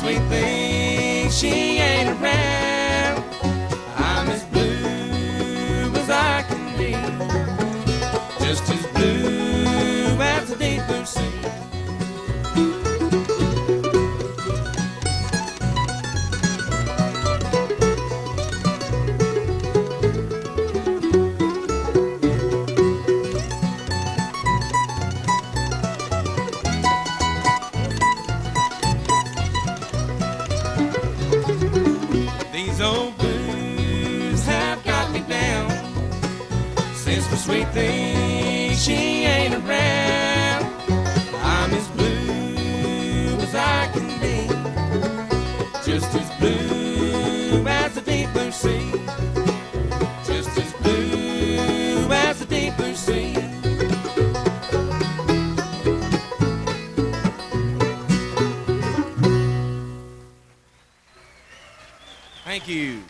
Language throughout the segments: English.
sweet thing, she ain't around. I'm as blue as I can be, just as blue as the deep blue sea. Sweet thing, she ain't around. I'm as blue as I can be, just as blue as the deep blue sea, just as blue as the deep blue sea. Thank you.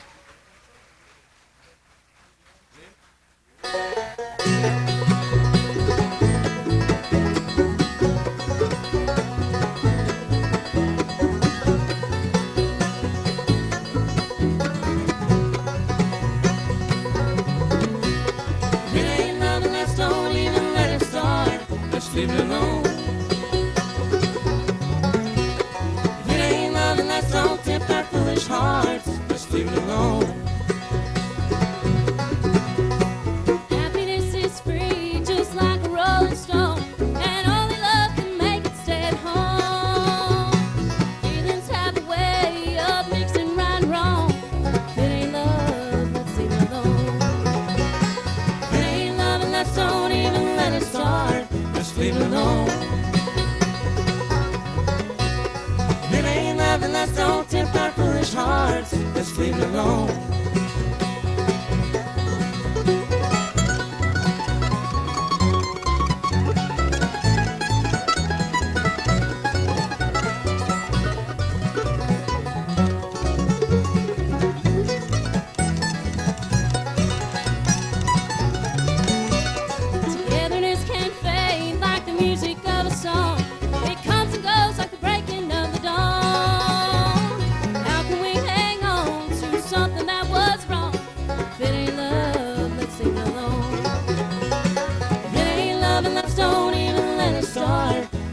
Leave it alone. If it ain't loving, let's don't tempt our foolish hearts. Let's leave it alone. Happiness is free, just like a rolling stone, and only love can make it stay at home. Feelings have a way of mixing right and wrong. If it ain't love, let's leave it alone. If it ain't loving, let's don't even let it start. Let's leave it alone. If it ain't loving, let's don't tempt our foolish hearts. Let's leave it alone.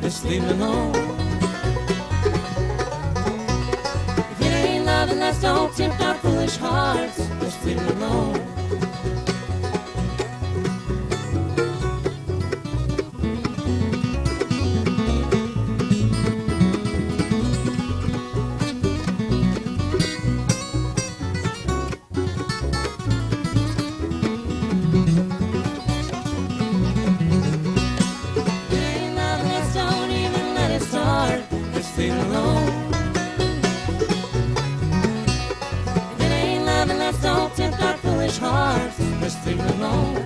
Let's leave it alone. If it ain't loving, let's don't tempt our foolish hearts. Let's leave it alone. Leave it alone. If it ain't loving, let's don't tempt our foolish hearts. Let's leave it alone.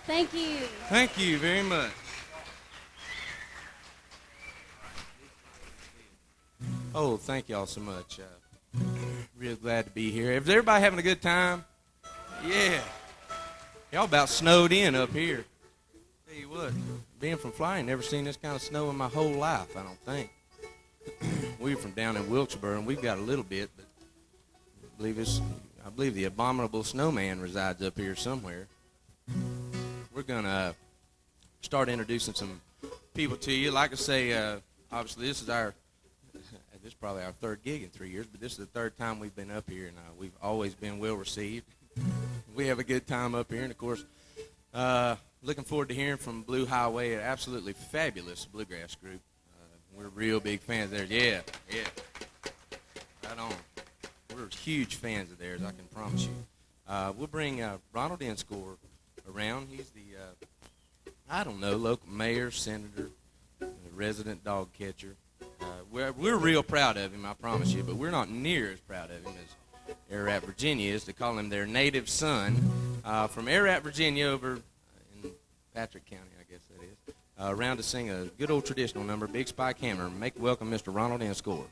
Thank you. Thank you very much. Oh, thank y'all so much. Real glad to be here. Is everybody having a good time? Yeah. Y'all about snowed in up here. Tell you what, being from Florida, never seen this kind of snow in my whole life, I don't think. We're from down in Wilkesboro, and we've got a little bit, but I believe the abominable snowman resides up here somewhere. We're going to start introducing some people to you. Like I say, obviously this is probably our third gig in 3 years, but this is the third time we've been up here, and we've always been well received. We have a good time up here, and of course, looking forward to hearing from Blue Highway, an absolutely fabulous bluegrass group. We're real big fans of theirs. Yeah. Right on. We're huge fans of theirs, I can promise you. We'll bring Ronald Inscore around. He's the, local mayor, senator, resident dog catcher. We're real proud of him, I promise you, but we're not near as proud of him as Ararat, Virginia is, to call him their native son. From Ararat, Virginia, over in Patrick County, I guess that is. around to sing a good old traditional number, Big Spike Hammer. Make welcome Mr. Ronald Inscore.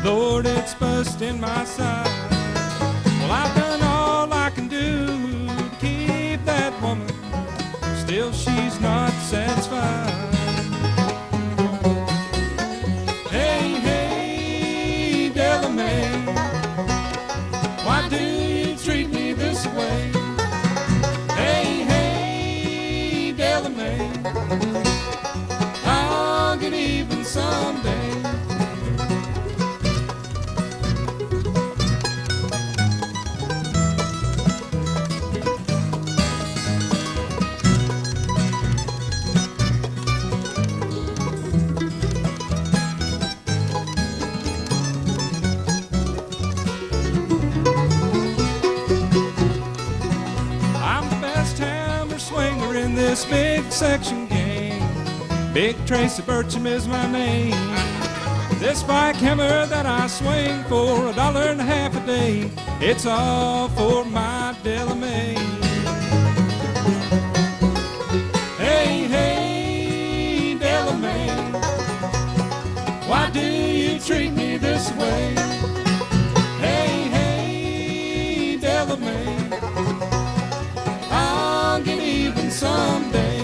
Lord, it's busting my side. Well, I've done all I can do to keep that woman. Still, she's not satisfied. Hey, hey, Della Mae, why do you treat me this way? Hey, hey, Della Mae, I'll get even someday. This big section gang, Big Tracy Bircham is my name. This spike hammer that I swing for $1.50 a day, it's all for my Della Mae. Hey, hey, Della Mae, why do you treat me this way? Hey, hey, Della Mae, I'll get even someday.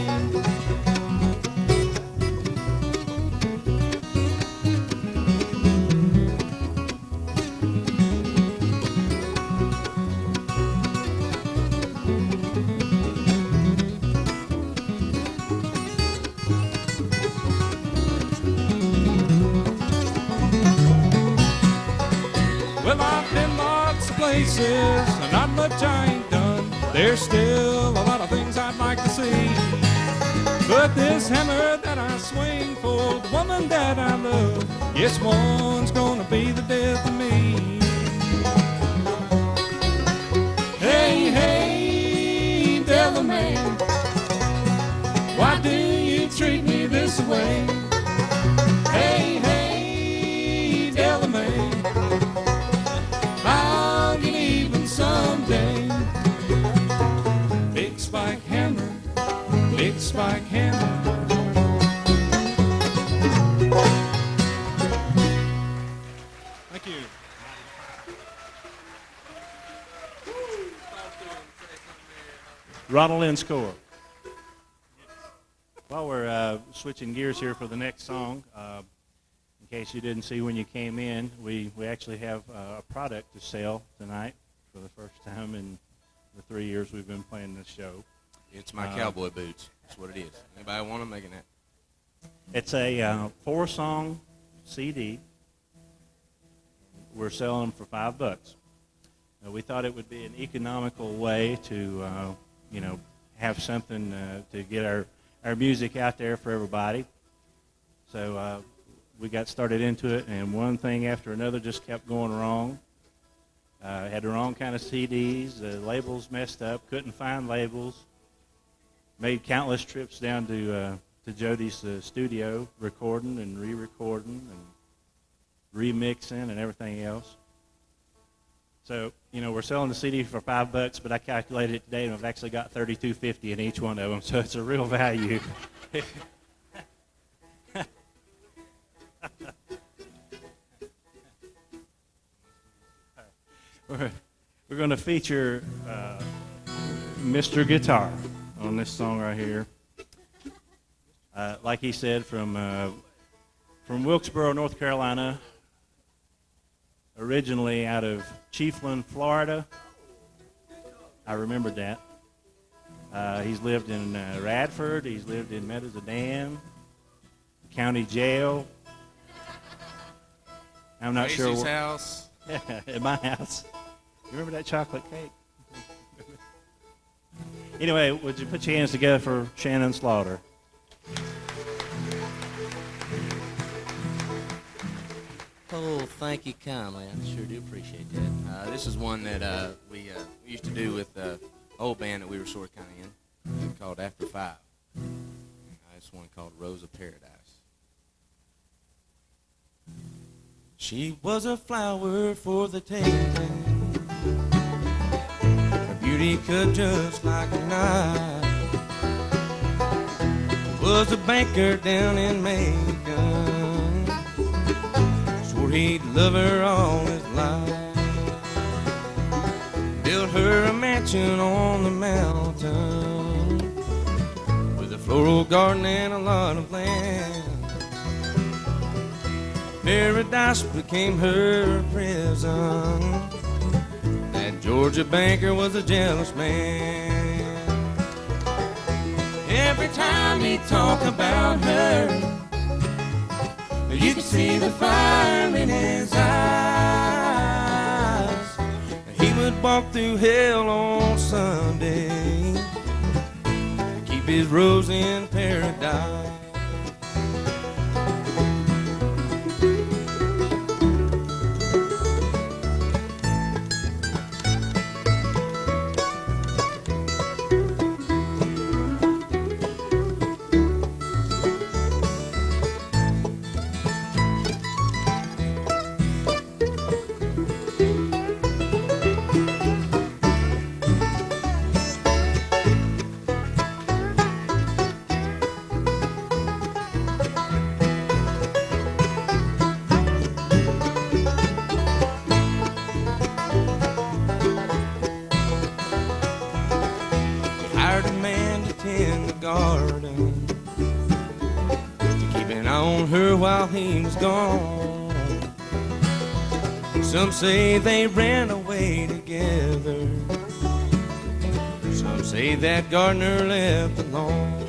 Well, I've been lots of places, not much I ain't done. There's still a lot of things I'd like to see, but this hammer that I swing for the woman that I love, yes, one's gonna be the death of me. Hey, hey, Della Mae, why do you treat me this way? Hey, hey, Della Mae, I'll get even someday. Big spike hammer, big spike hammer. Thank you. Ronald Inscore. While we're switching gears here for the next song, in case you didn't see when you came in, we actually have a product to sell tonight for the first time in the 3 years we've been playing this show. It's my cowboy boots. That's what it is. Anybody want them? Making that? It's a 4-song CD. We're selling them for $5. We thought it would be an economical way to, have something to get our music out there for everybody. So we got started into it, and one thing after another just kept going wrong. Had the wrong kind of CDs. The labels messed up. Couldn't find labels. Made countless trips down to Jody's studio, recording and re-recording and remixing and everything else. So, we're selling the CD for $5, but I calculated it today, and I've actually got $32.50 in each one of them, so it's a real value. We're going to feature Mr. Guitar on this song right here. Like he said, from Wilkesboro, North Carolina, originally out of Chiefland, Florida. I remembered that. He's lived in Radford. He's lived in Meadows of Dam, County Jail. I'm not sure. Tracy's house. At my house. You remember that chocolate cake? Anyway, would you put your hands together for Shannon Slaughter? thank you kindly. I sure do appreciate that. This is one that we used to do with the old band that we were sort of kind of in, called After Five. It's one called Rose of Paradise. She was a flower for the taking, her beauty cut just like a knife. Was a banker down in Macon, swore he'd love her all his life. Built her a mansion on the mountain with a floral garden and a lot of land. Paradise became her prison. That Georgia banker was a jealous man. Every time he'd talk about her, you could see the fire in his eyes. He would walk through hell on Sunday to keep his rose in paradise. He was gone. Some say they ran away together. Some say that gardener left alone.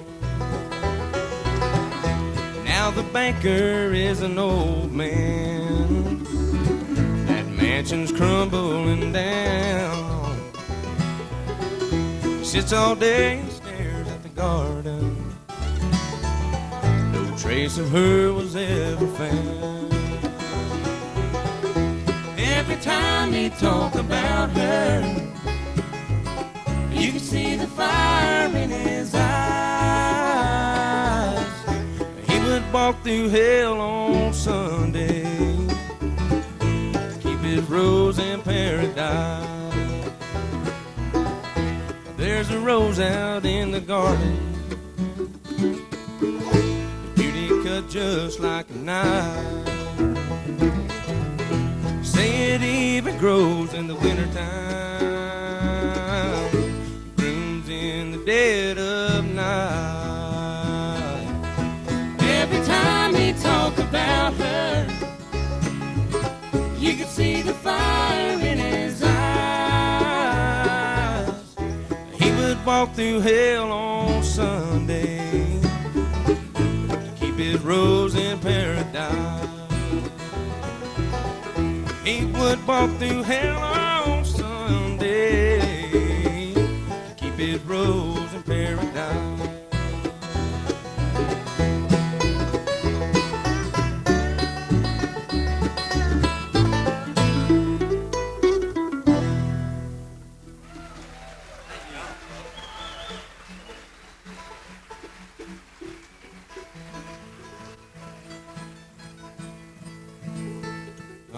Now the banker is an old man. That mansion's crumbling down. He sits all day and stares at the garden. Trace of her was ever found. Every time he'd talk about her, you could see the fire in his eyes. He would walk through hell on Sunday to keep his rose in paradise. There's a rose out in the garden, just like a knife. Say it even grows in the wintertime, blooms in the dead of night. Every time he talked about her, you could see the fire in his eyes. He would walk through hell on Sunday, his rose in paradise. He would walk through hell on Sunday to keep his rose in paradise.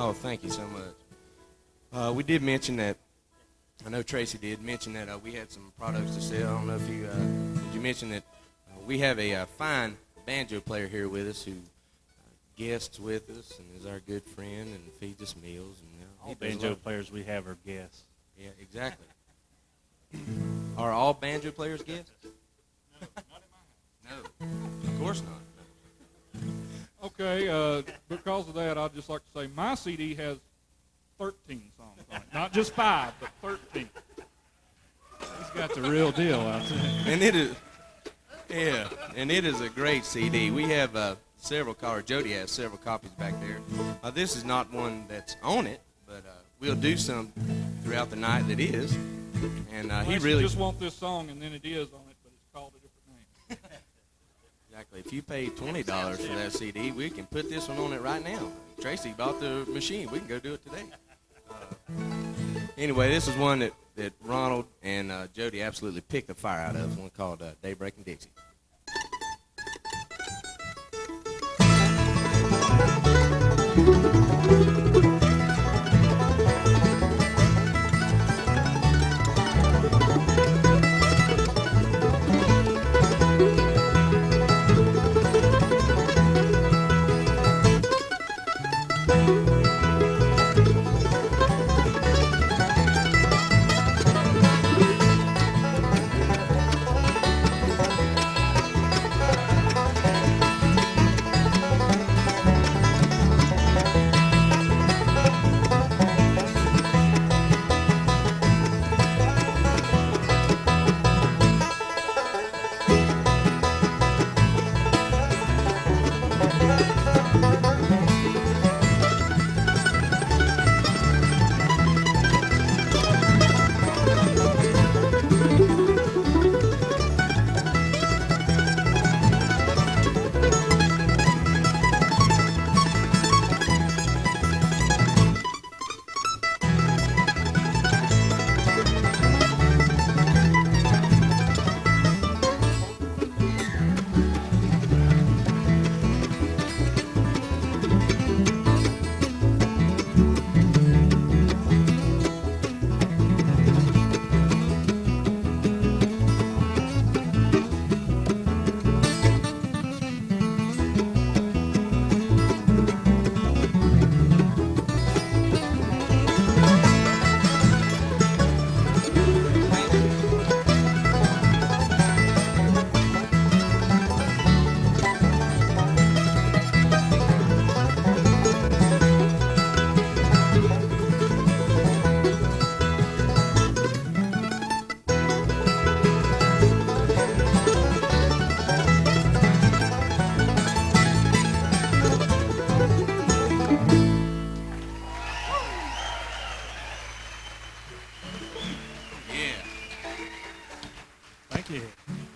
Oh, thank you so much. We did mention that, I know Tracy did mention that we had some products to sell. I don't know if you, did you mention that we have a fine banjo player here with us who guests with us and is our good friend and feeds us meals. And, all banjo players we have are guests. Yeah, exactly. Are all banjo players guests? No, not in my house. No, of course not. Okay, because of that, I'd just like to say my CD has 13 songs on it. Not just 5, but 13. He's got the real deal out there. And it is, yeah, and it is a great CD. We have several copies. Jody has several copies back there. This is not one that's on it, but we'll do some throughout the night that is. And he really just want this song, and then it is on it, but it's called a different name. Exactly. If you pay $20 for that CD, we can put this one on it right now. Tracy bought the machine. We can go do it today. Anyway, this is one that Ronald and Jody absolutely picked the fire out of. It's one called Daybreak in Dixie.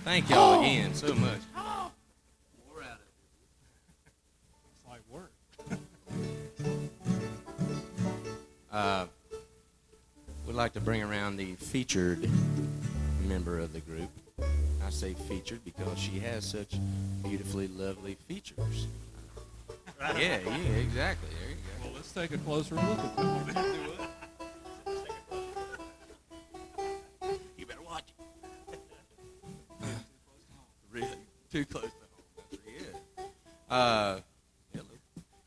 Thank y'all again so much. We're at it. It's like work. We'd like to bring around the featured member of the group. I say featured because she has such beautifully lovely features. Yeah, exactly. There you go. Well, let's take a closer look at that. You better watch it. Really? Too close to home. Yeah.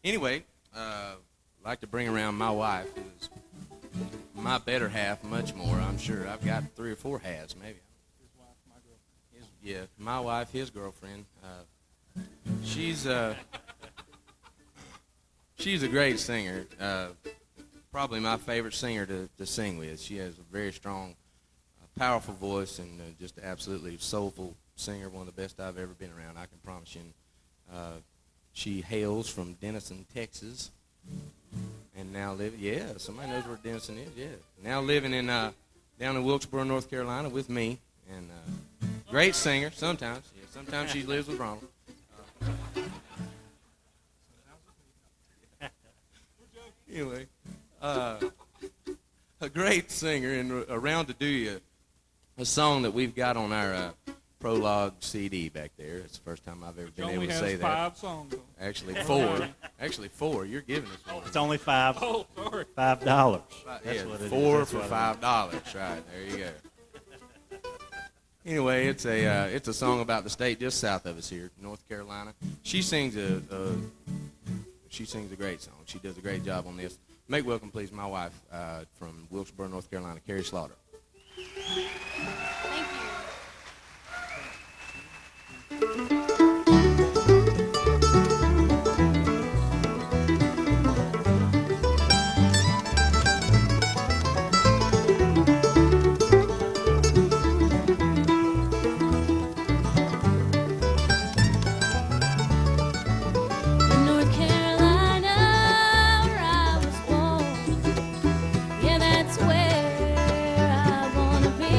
Anyway, I'd like to bring around my wife, who's my better half, much more, I'm sure. I've got 3 or 4 halves, maybe. His wife, my girlfriend. Yeah, my wife, his girlfriend. She's a great singer. Probably my favorite singer to sing with. She has a very strong, powerful voice and just absolutely soulful singer, one of the best I've ever been around, I can promise you. She hails from Denison, Texas, and now somebody knows where Denison is, yeah. Now living in down in Wilkesboro, North Carolina with me, and great singer, sometimes. Yeah, sometimes she lives with Ronald. Anyway, a great singer, and around to do you a song that we've got on our prologue CD back there. It's the first time I've ever been able to say that. Only has 5 songs on. Actually, 4. Actually, 4. You're giving us one. It's only $5. Oh, sorry. $5. That's what it is. 4 for $5. Right there, you go. Anyway, it's a song about the state just south of us here, North Carolina. She sings a great song. She does a great job on this. Make welcome, please, my wife from Wilkesboro, North Carolina, Carrie Slaughter. Thank you. North Carolina, where I was born. Yeah, that's where I wanna be.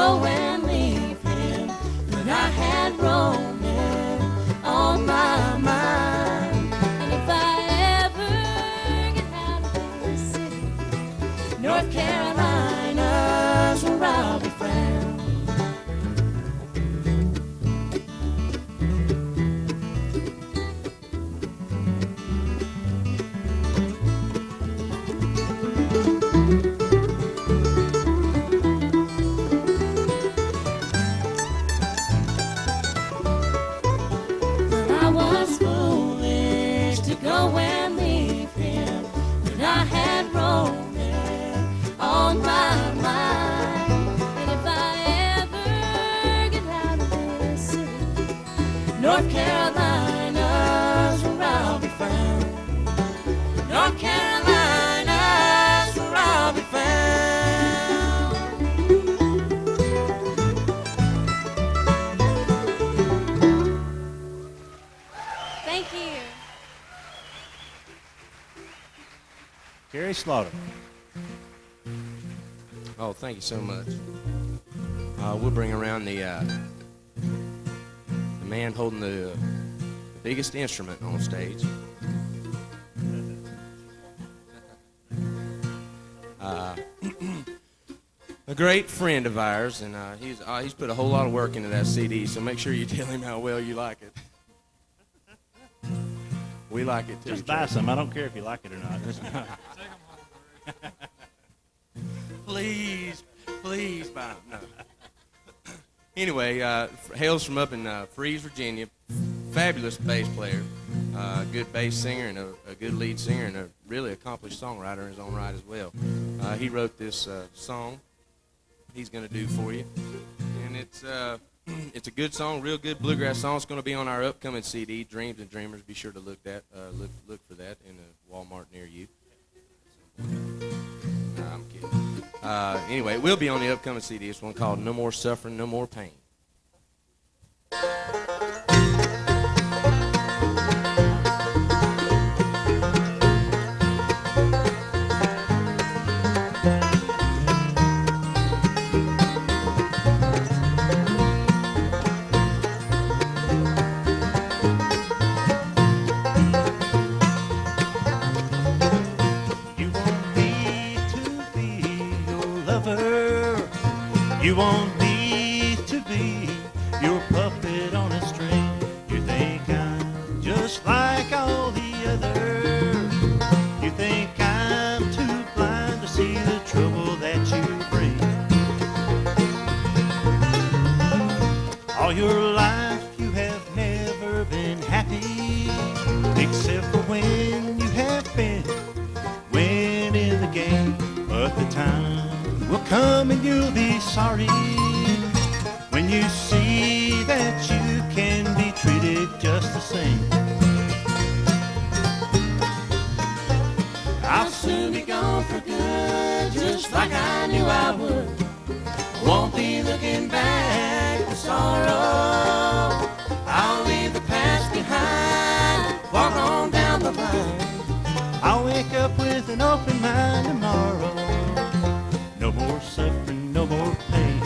go and leave him, but I had roaming on my mind. And if I ever get out of this city, North Carolina's where I'll be found. Go and leave him, but I had roaming on my mind. And if I ever get out of this city, North Carolina's where I'll be found. North Carolina's where I'll be found. Thank you. Carrie Slaughter. Oh, thank you so much. We'll bring around the man holding the biggest instrument on stage. A great friend of ours, and he's put a whole lot of work into that CD, so make sure you tell him how well you like it. We like it too. Just buy some. I don't care if you like it or not. Please buy them. No. Anyway, hails from up in Freeze, Virginia. Fabulous bass player, good bass singer, and a good lead singer, and a really accomplished songwriter in his own right as well. He wrote this song he's going to do for you, and it's a good song, real good bluegrass song. It's going to be on our upcoming CD, Dreams and Dreamers. Be sure to look for that in a Walmart near you. Nah, I'm kidding. Anyway, it will be on the upcoming CD. It's one called No More Suffering, No More Pain. You want me to be your puppet on a string. You think I'm just like all the others. You think I'm too blind to see the trouble that you bring. All your life you have never been happy, except for when you have been winning the game. But the time will come and you'll be sorry when you see that you can be treated just the same. I'll soon be gone for good, just like I knew I would. Won't be looking back with sorrow. I'll leave the past behind, walk on down the line. I'll wake up with an open mind tomorrow. No more suffering, no more pain.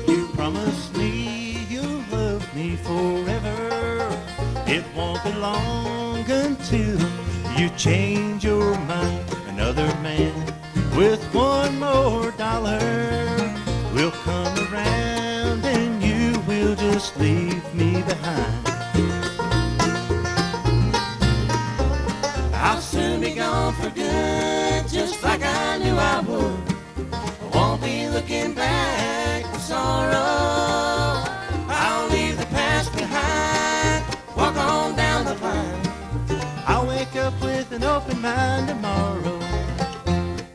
You promised me you'll love me forever. It won't be long until you change your mind. Another man with one more dollar will come around and you will just leave me behind. I'll soon be gone for good, just like I knew I would. I won't be looking back with sorrow. I'll leave the past behind, walk on down the line. I'll wake up with an open mind tomorrow.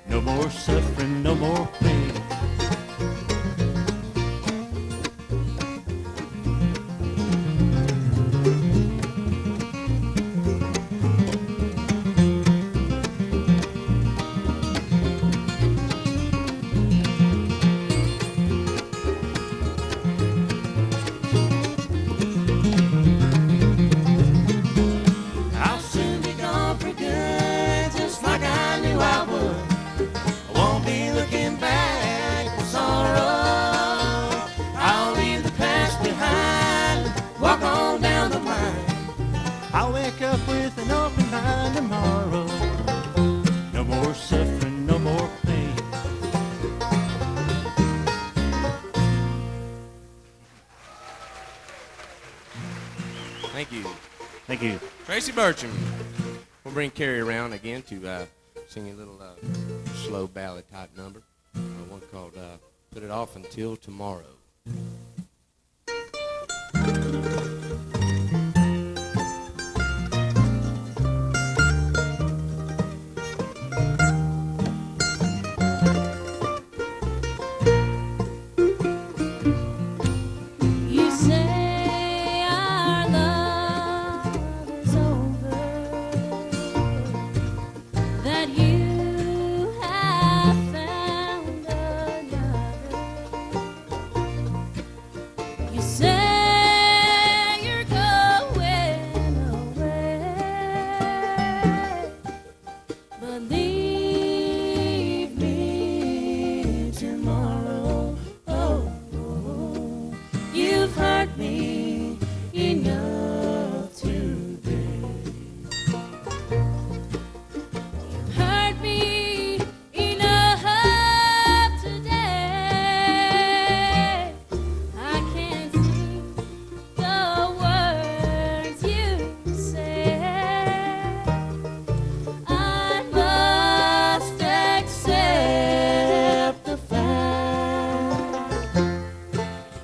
No more suffering, no more pain. more suffering, no more pain. Thank you. Thank you. Tracy Bircham. We'll bring Carrie around again to sing a little slow ballad type number. One called Put It Off Until Tomorrow. You say our love is over, that you have found another. You say you're going away, but leave me tomorrow. You've hurt me enough today. You've hurt me enough today. I can't sing the words you say. I must accept the fact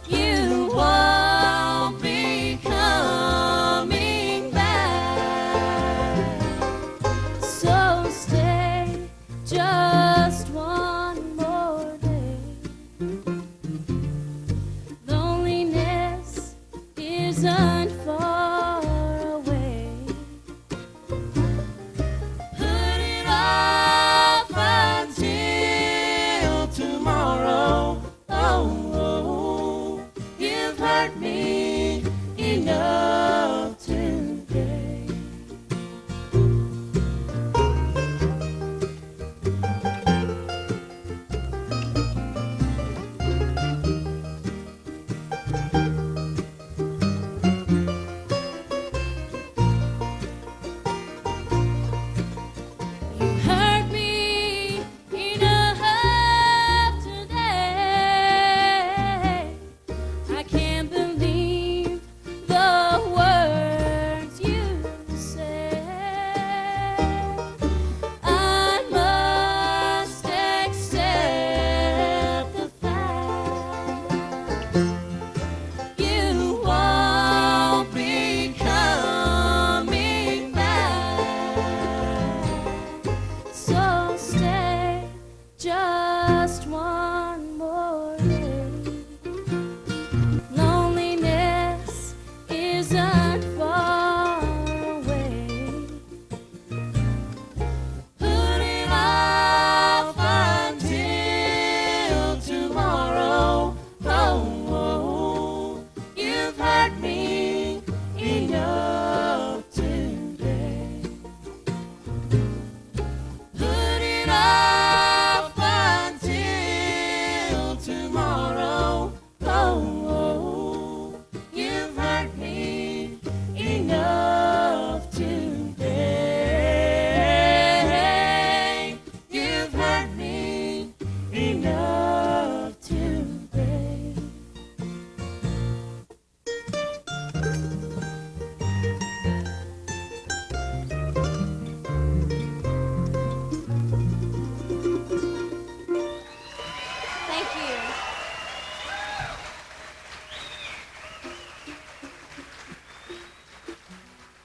you won't be coming back. So stay just one more day. Loneliness isn't far away. Put it off until tomorrow. You've hurt me enough today. You hurt me enough today. I can't believe the words you say. I must accept the fact you won't be coming back. So stay just one more day. Loneliness isn't far away. Put it off until tomorrow. You've hurt me enough today. Put it off until tomorrow. You've hurt me enough today. You've hurt me enough today. Thank you.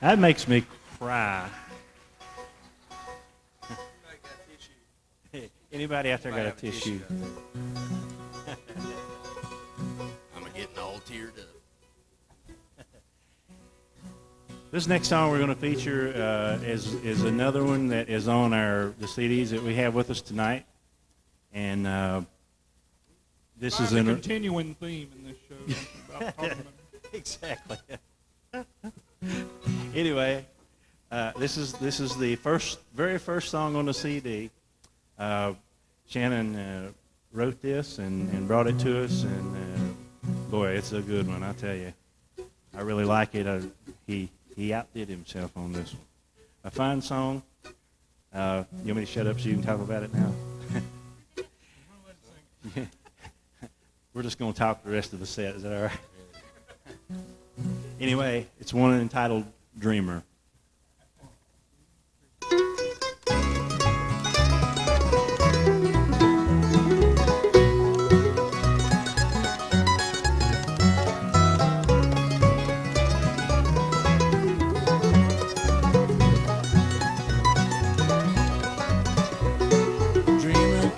That makes me cry. Anybody out there got a tissue? I'm getting all teared up. This next song we're going to feature is another one that is on the CDs that we have with us tonight, and this is a in continuing theme in this show. About talking about exactly. Anyway, this is the very first song on the CD. Shannon wrote this and brought it to us, and boy, it's a good one, I tell you. I really like it. He outdid himself on this one. A fine song. You want me to shut up so you can talk about it now? We're just going to talk the rest of the set. Is that all right? Anyway, it's one entitled Dreamer.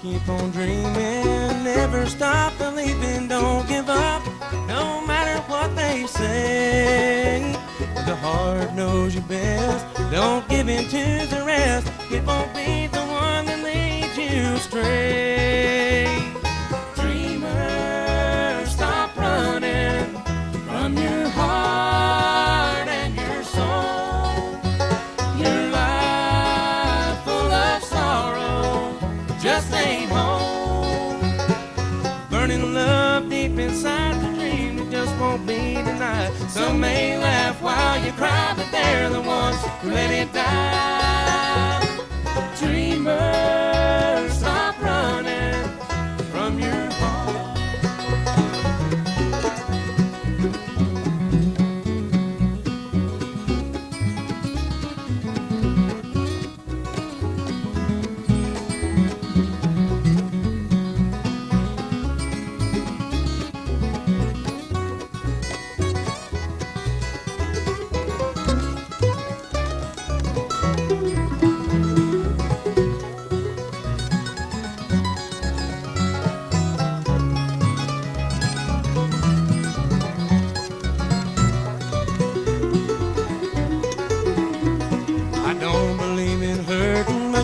Keep on dreaming, never stop believing, don't give up, no matter what they say. The heart knows you best, don't give in to the rest, it won't be the one that leads you astray. Dreamer, stop running from your heart and your soul. Your life full of sorrow just ain't home. Burning love deep inside the dream that just won't be denied. Some may laugh while you cry, but they're the ones who let it die. Dreamer, stop running from your heart.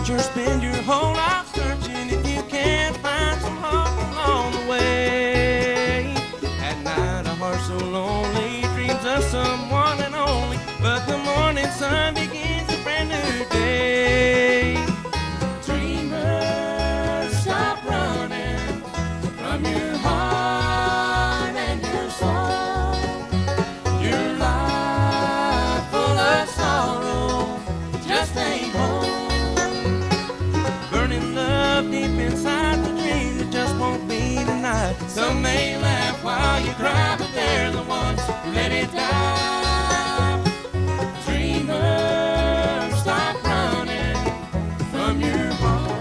You'll spend your whole life searching if you can't find some hope along the way. At night a heart so lonely dreams of someone and only, but the morning sun begins a brand new day. Dreamer, stop running from your heart and your soul. Your life full of sorrow just ain't home. Deep inside the dream that just won't be denied. Some may laugh while you cry, but they're the ones who let it die. Dreamer, stop running from your heart.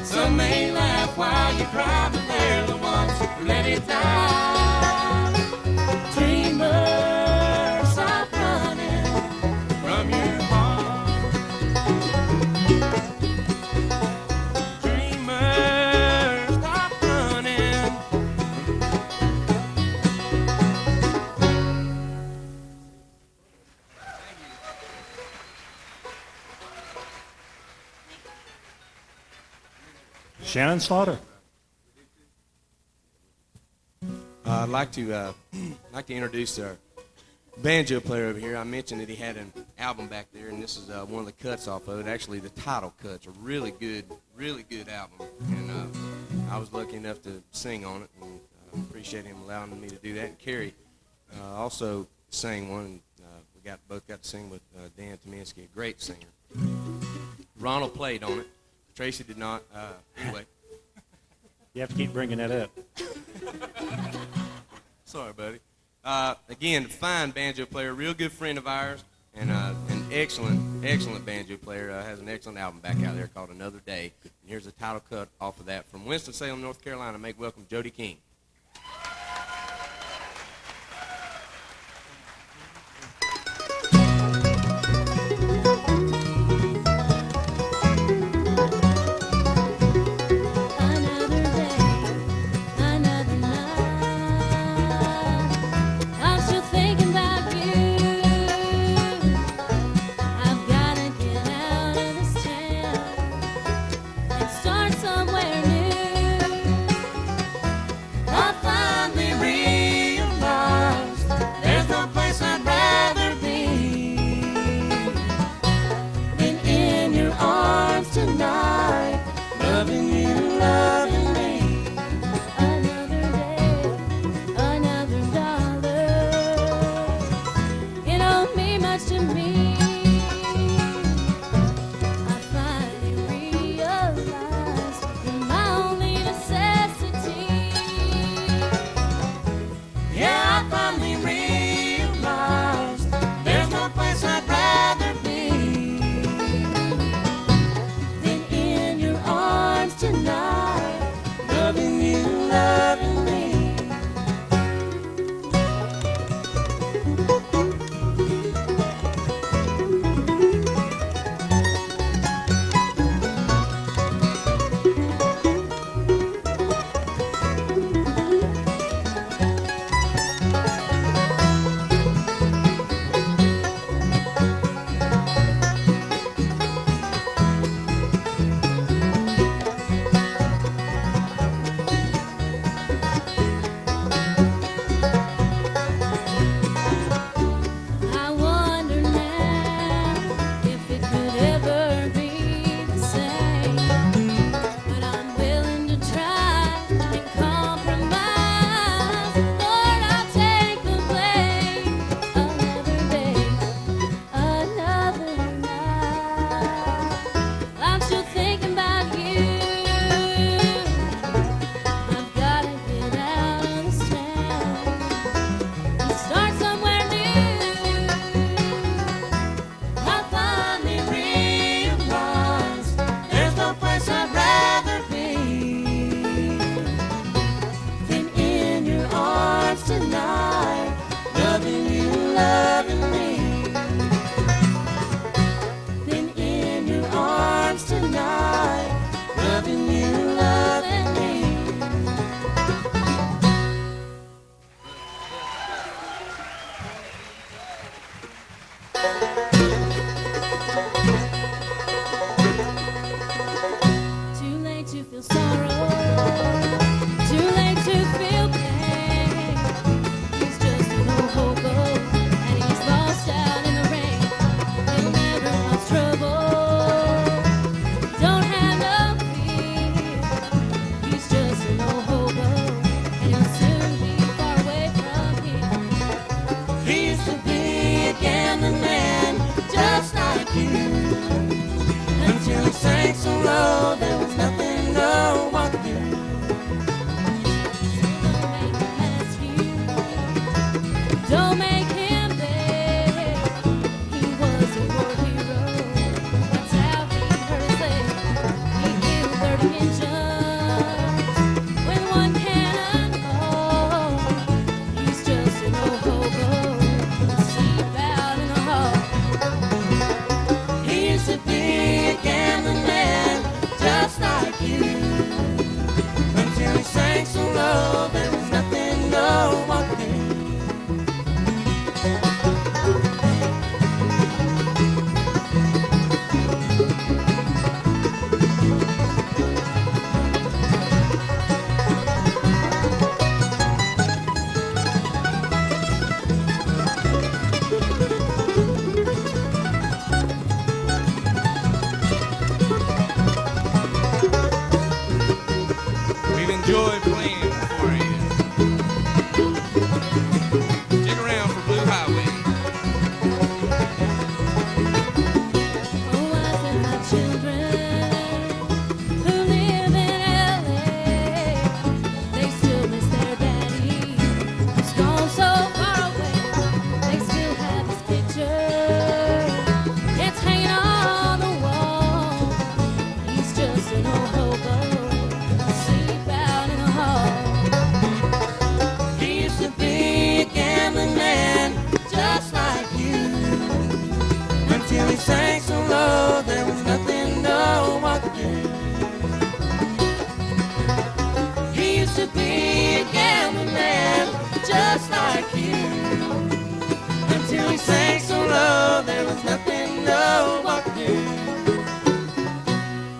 Some may laugh while you cry, but they're the ones who let it die. Dreamer, stop running from your heart. Dreamer, stop running. Shannon Slaughter. I'd like to introduce our banjo player over here. I mentioned that he had an album back there, and this is one of the cuts off of it. Actually, the title cut's a really good album, and I was lucky enough to sing on it, and appreciate him allowing me to do that. And Carrie also sang one, and we both got to sing with Dan Tominski, a great singer. Ronald played on it. Tracy did not. Anyway. You have to keep bringing that up. Sorry, buddy. Again, fine banjo player, real good friend of ours, and an excellent banjo player. Has an excellent album back out there called Another Day. And here's a title cut off of that from Winston-Salem, North Carolina. Make welcome Jody King. Another day, another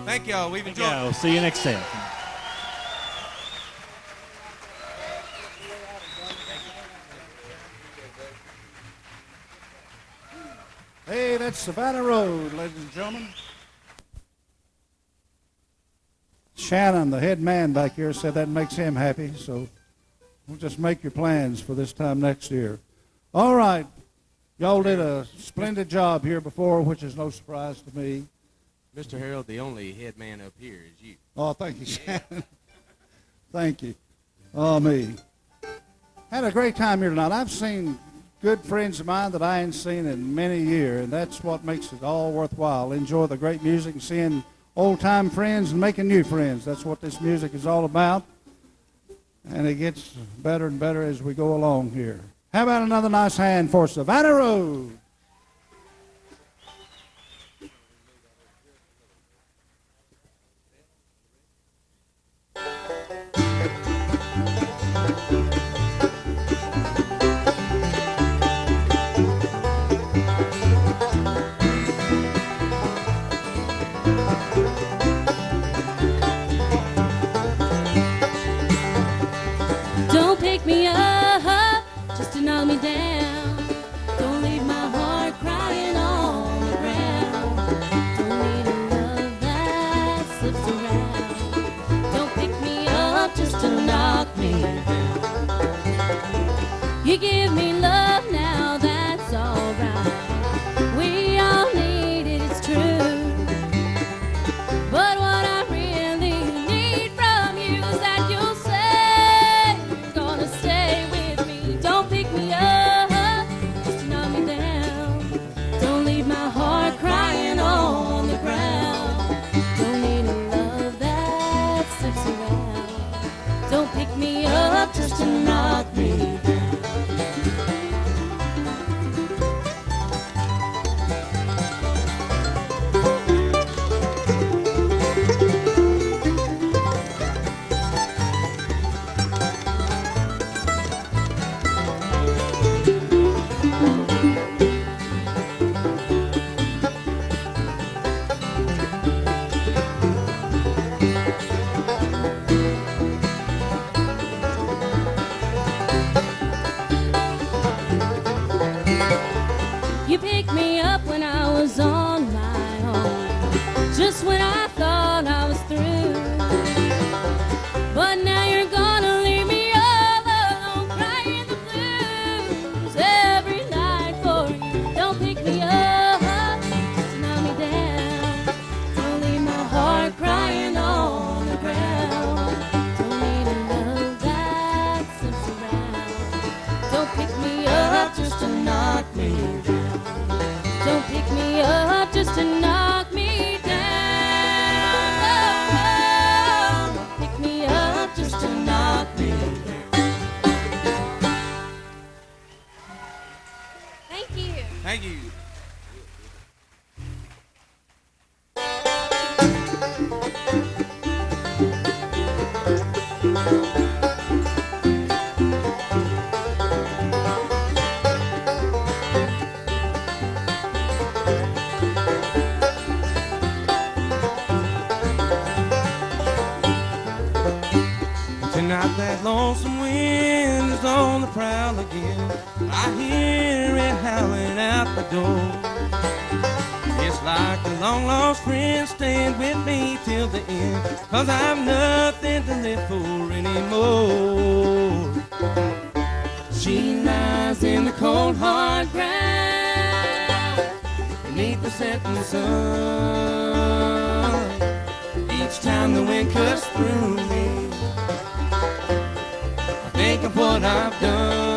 Thank y'all. We've enjoyed it. We'll see you next time. Hey, that's Savannah Road, ladies and gentlemen. Shannon, the head man back here, said that makes him happy, so we'll just make your plans for this time next year. All right. Y'all did a splendid job here before, which is no surprise to me. Mr. Harold, the only head man up here is you. Oh, thank you, Shannon. Thank you. Oh, me. Had a great time here tonight. I've seen good friends of mine that I ain't seen in many years, and that's what makes it all worthwhile. Enjoy the great music and seeing old-time friends and making new friends. That's what this music is all about, and it gets better and better as we go along here. How about another nice hand for Savannah Road? Don't pick me up just to knock me down. Don't leave my heart crying on the ground. Don't need a love that slips around. Don't pick me up just to knock me down. You give me love now, that's alright. We all need it, it's true. But what I really need from you is that you'll say you're gonna stay with me. Don't pick me up just to knock me down. Don't leave my heart crying on the ground. Don't need a love that slips around. Don't pick me up just to knock me down. You picked me up when I was on my own, just when I thought I was through. But now you're gonna leave me all alone, crying the blues every night for you. Don't pick me up just to knock me down. Don't leave my heart crying on the ground. Don't need a love that slips around. Don't pick me up just to knock me down. Don't pick me up just to knock me down. I hear it howling out the door. It's like a long-lost friend staying with me till the end, 'cause I've nothing to live for anymore. She lies in the cold, hard ground beneath the setting sun. Each time the wind cuts through me, I think of what I've done.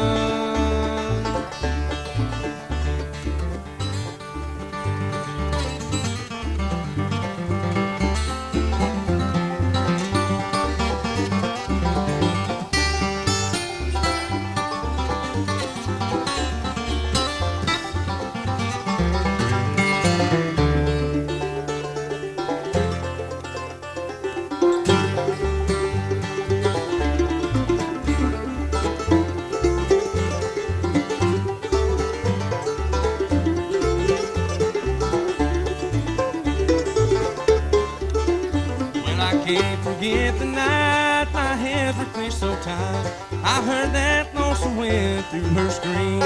Can't forget the night my hands were clenched so tight. I heard that lonesome wind through her scream.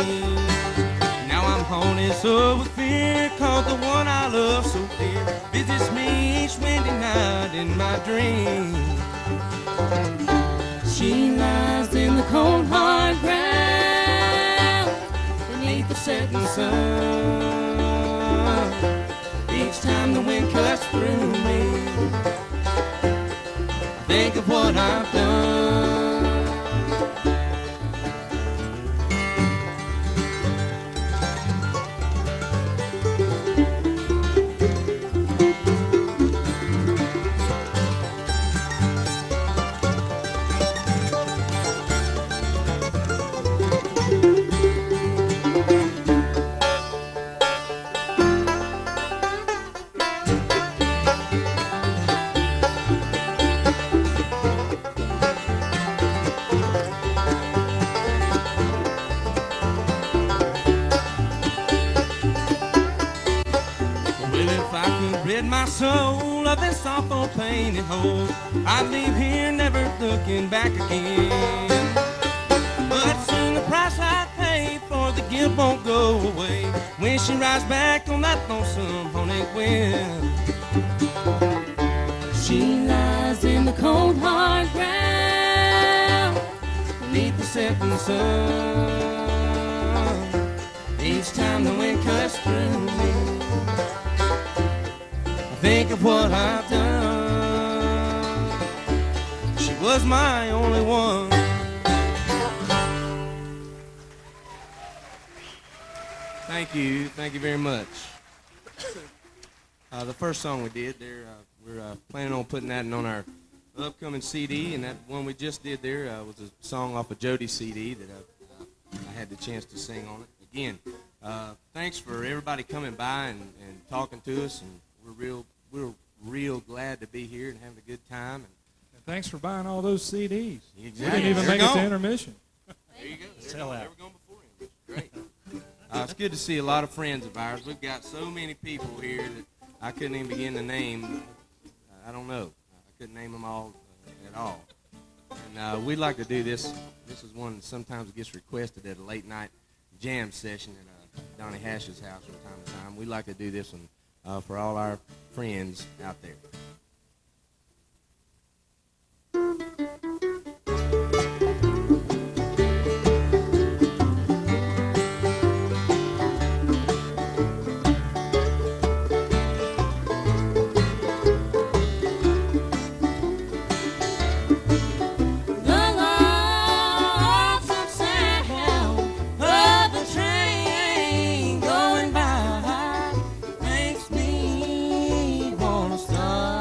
Now I'm haunted so with fear, 'cause the one I love so dear visits me each windy night in my dream. She lies in the cold, hard ground beneath the setting sun. Each time the wind cuts through me, think of what I've done. My soul of this awful pain it holds, I'd leave here never looking back again. But soon the price I pay for the guilt won't go away when she rides back on that lonesome haunted wind. She lies in the cold, hard ground beneath the setting sun. Each time the wind cuts through me, think of what I've done. She was my only one. Thank you very much. The first song we did there, we're planning on putting that on our upcoming CD, and that one we just did there was a song off a Jody CD that I had the chance to sing on it. Again, thanks for everybody coming by and talking to us, and we're real glad to be here and having a good time. And thanks for buying all those CDs. Exactly. We didn't even make it to intermission. There you go. Sell out. They were going before him. Great. It's good to see a lot of friends of ours. We've got so many people here that I couldn't even begin to name. I don't know. I couldn't name them all at all. And we'd like to do this. This is one that sometimes gets requested at a late night jam session at Donnie Hash's house from time to time. We'd like to do this one for all our friends out there. Going by makes me wanna start.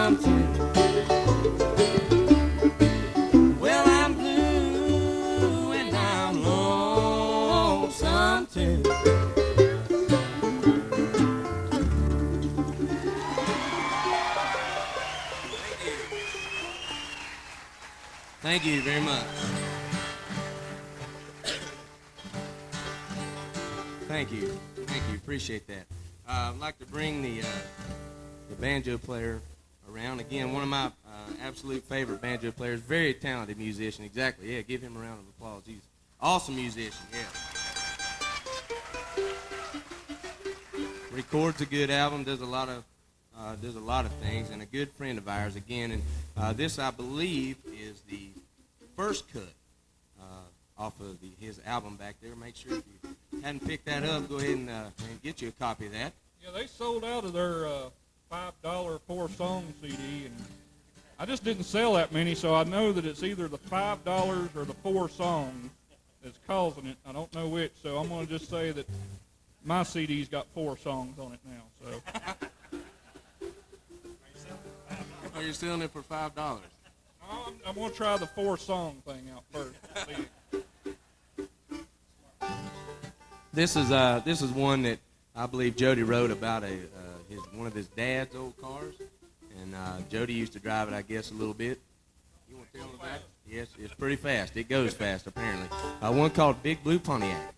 something. Well, I'm blue and I'm lonesome too. Thank you very much. Thank you. Thank you. Appreciate that. I'd like to bring the banjo player around. Again, one of my absolute favorite banjo players. Very talented musician. Exactly. Yeah, give him a round of applause. He's an awesome musician. Yeah. Records a good album. Does a lot of things. And a good friend of ours again. And this, I believe, is the first cut off of his album back there. Make sure if you hadn't picked that up, go ahead and get you a copy of that. Yeah, they sold out of their $5 4-song CD, and I just didn't sell that many, so I know that it's either the $5 or the 4 songs that's causing it. I don't know which, so I'm going to just say that my CD's got 4 songs on it now. So. Oh, you're selling it for $5? No, I'm going to try the 4-song thing out first. This is one that I believe Jody wrote about one of his dad's old cars, and Jody used to drive it, I guess, a little bit. You want to tell them about it? Yes, it's pretty fast. It goes fast, apparently. One called Big Blue Pontiac.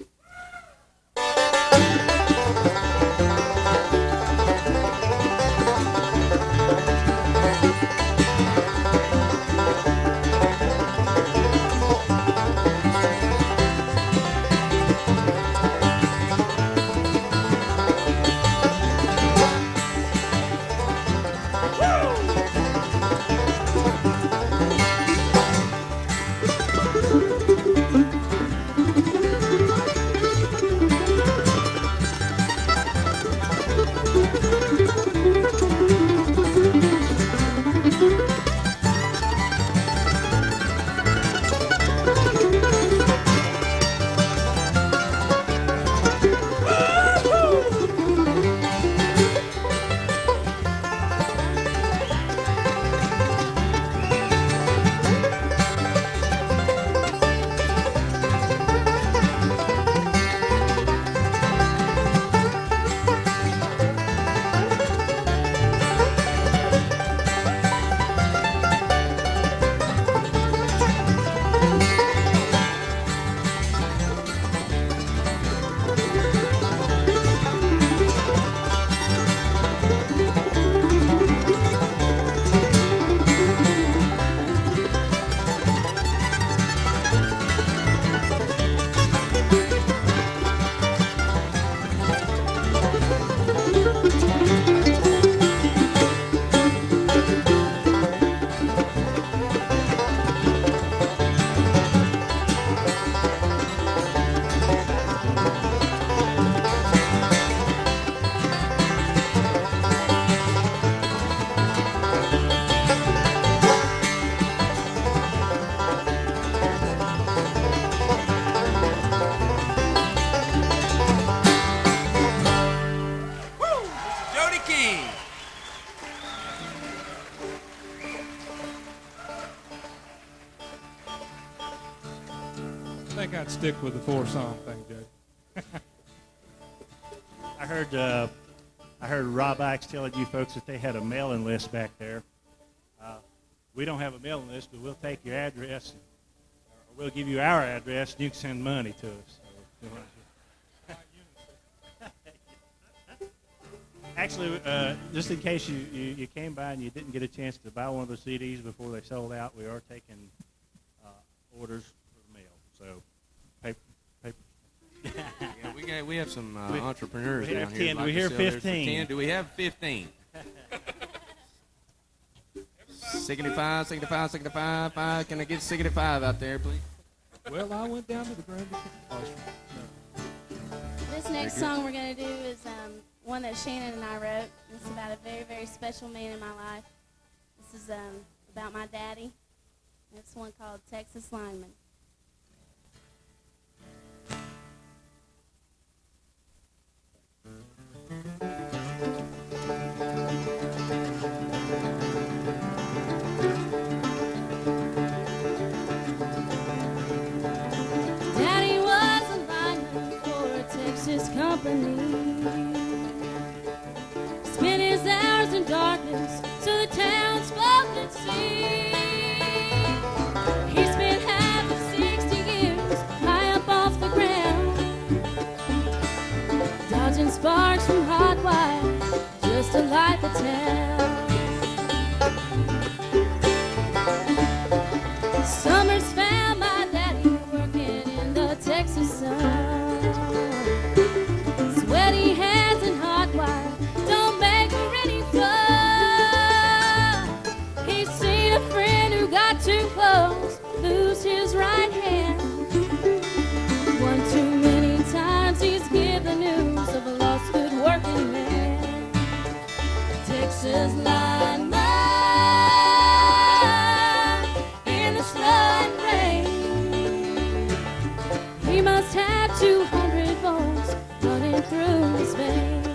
I think I'd stick with the 4-song thing, Jay. I heard Rob Ike's telling you folks that they had a mailing list back there. We don't have a mailing list, but we'll take your address, or we'll give you our address, and you can send money to us. Actually, just in case you came by and you didn't get a chance to buy one of the CDs before they sold out, we are taking orders for the mail. So, paper. Yeah, we have some entrepreneurs we down have here. 10. Like We hear to sell theirs for 15. 10. Do we have 15? 65. Can I get 65 out there, please? Well, I went down to the Grand. This next song we're going to do is one that Shannon and I wrote. It's about a very, very special man in my life. This is about my daddy. It's one called Texas Lineman. at sea. He spent half of 60 years high up off the ground, dodging sparks from hot wire just to light the town. Summers found my daddy working in the Texas sun. Sweaty hands and hot wire don't make for any fun. He's seen a friend who got too close lose his right hand. One too many times he's given the news of a lost good working man. Texas lineman in the snow and rain. He must have 200 volts running through his veins.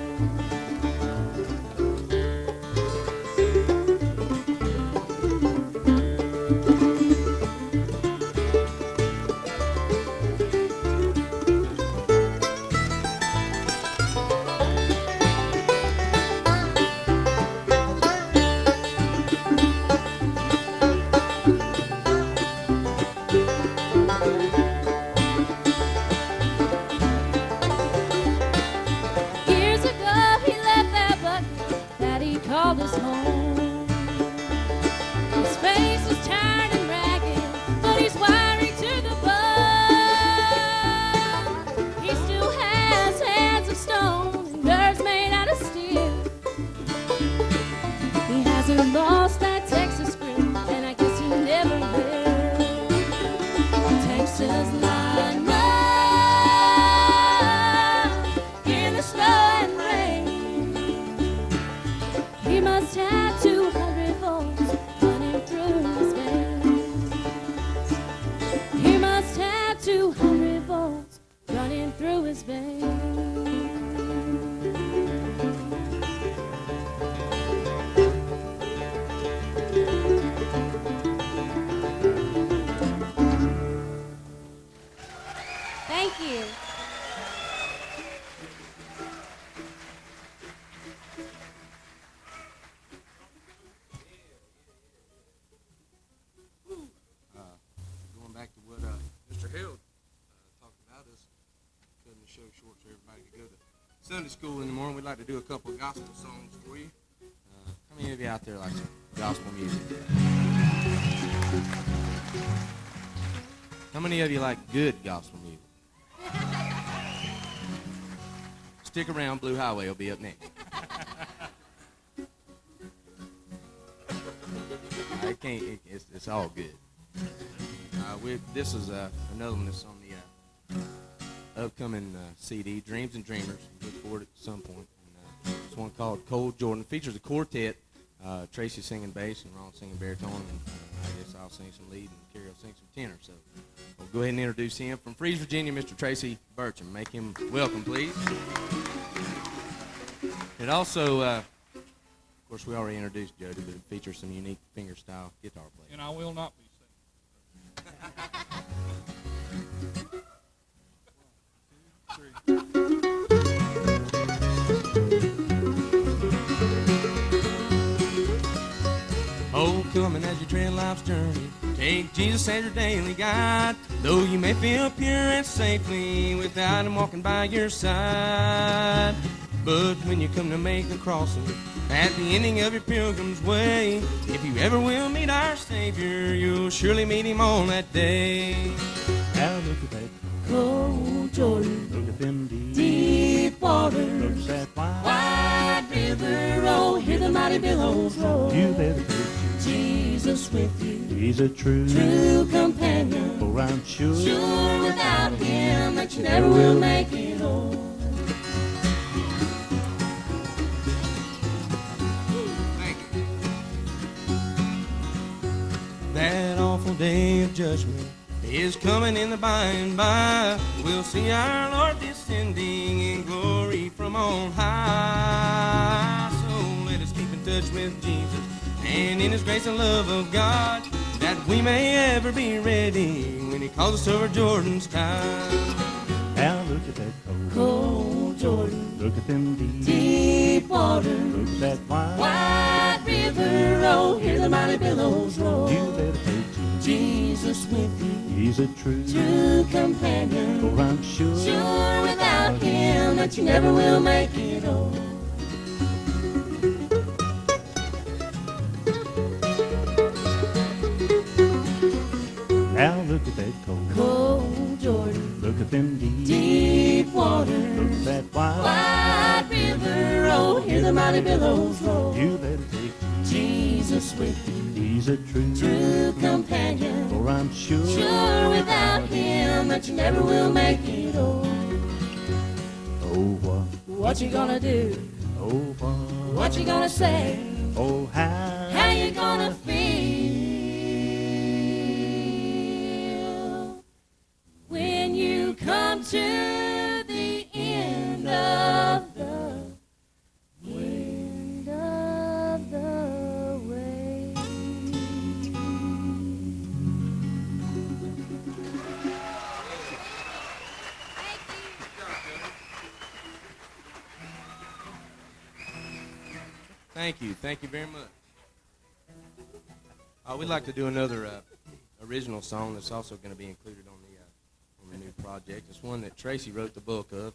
Years ago he left that bucket that he called his home. His face is tired and ragged, but he's wiry to the bone. He still has hands of stone and nerves made out of steel. He hasn't lost that Texas grip, and I guess he never will. Texas lineman in the snow and rain. He must have 200 volts running through his veins. He must have 200 volts running through his veins. Thank you. Going back to what Mr. Hill talked about, us cutting the show short so everybody could go to Sunday school in the morning. We'd like to do a couple of gospel songs for you. How many of you out there like some gospel music? How many of you like good gospel music? Stick around, Blue Highway will be up next. It's all good. This is another one that's on the upcoming CD, Dreams and Dreamers. Look forward at some point. And, it's one called Cold Jordan. Features a quartet. Tracy singing bass and Ronald singing baritone. And I guess I'll sing some lead and Carrie will sing some tenor. So we'll go ahead and introduce him. From Freeze, Virginia, Mr. Tracy Bircham. Make him welcome, please. It also, of course, we already introduced Jody, but it features some unique fingerstyle guitar playing. And I will not be singing. Oh, coming as you tread life's journey, take Jesus as your daily guide. Though you may feel pure and safely without him walking by your side. But when you come to make the crossing, at the ending of your pilgrim's way, if you ever will meet our Savior, you'll surely meet him on that day. Now look at that Cold Jordan, look at them deep waters, look at that wine. wide river roll, hear the mighty billows roll. You better take Jesus with you, He's a true companion. for I'm sure Sure without him that you never will make it home. Thank you. That awful day of judgment is coming in the by and by. We'll see our Lord descending in glory from on high. So let us keep in touch with Jesus and in his grace and love of God, that we may ever be ready when he calls us over Jordan's tide. Now look at that Cold Jordan, look at them deep waters, look at that wine. wide river roll, hear the mighty billows Jesus with you. He's a True companion. for I'm sure. Sure without him that you never will make it old. Now look at that cold. Cold Jordan, Look at them deep. deep Look waters, at that wide. wide river, oh, hear the mighty billows roll. You better take Jesus with you, He's a true companion. for I'm sure. Sure without him that you never will make it old. Oh, what? What you gonna do? Oh, what? What you gonna say? Oh, How you gonna feel when you come to the end of the way? Thank you very much. We'd like to do another original song that's also going to be included on the new project. It's one that Tracy wrote the book of.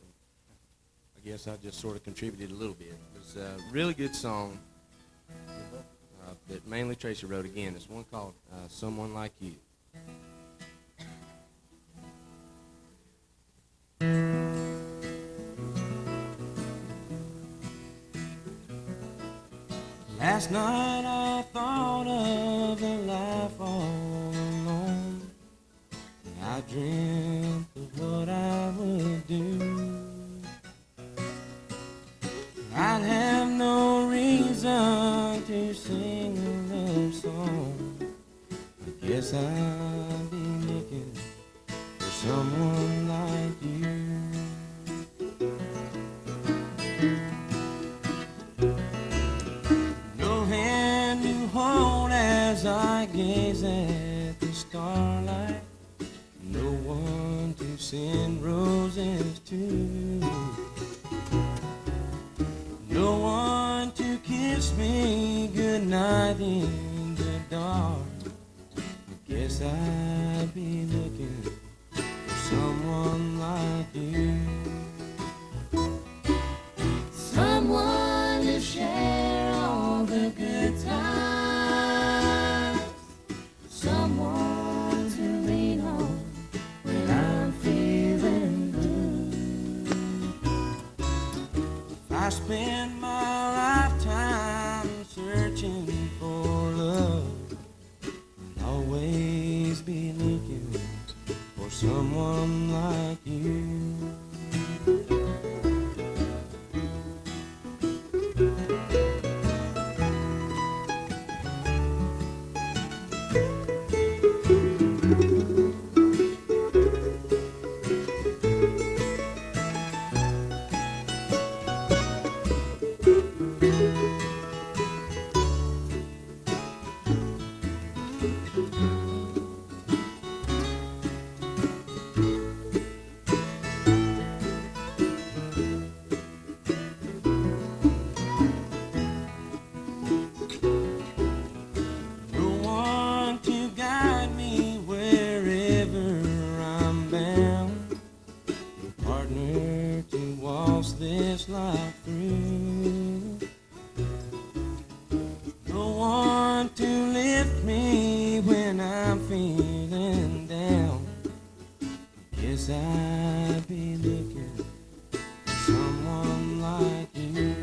I guess I just sort of contributed a little bit. It's a really good song that mainly Tracy wrote again. It's one called Someone Like You. Last night I thought of a life all alone. I dreamt of what I would do. I'd have no reason to sing a love song. I guess I'd be looking for someone like you. No hand to hold as I gaze at the starlight. No one to send roses to. No one to kiss me goodnight in the dark. I guess I'd be looking for someone like you. Someone to share all the good times. Someone to lean on when I'm feeling blue. I spend my lifetime searching for love. I'll always be looking for someone like you. This life through. No one to lift me when I'm feeling down. Guess I'd be looking for someone like you.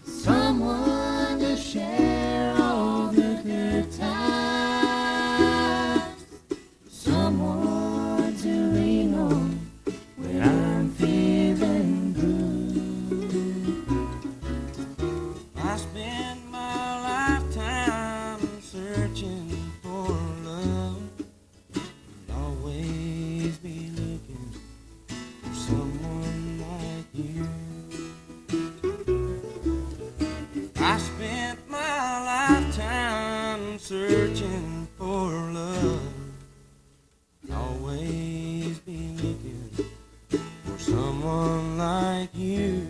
Someone to share all the good times. Someone to lean on when I'm feeling blue. I spend my lifetime searching for love. I'll always be looking for someone like you. I spent my lifetime searching for love. I'll always be looking for someone like you.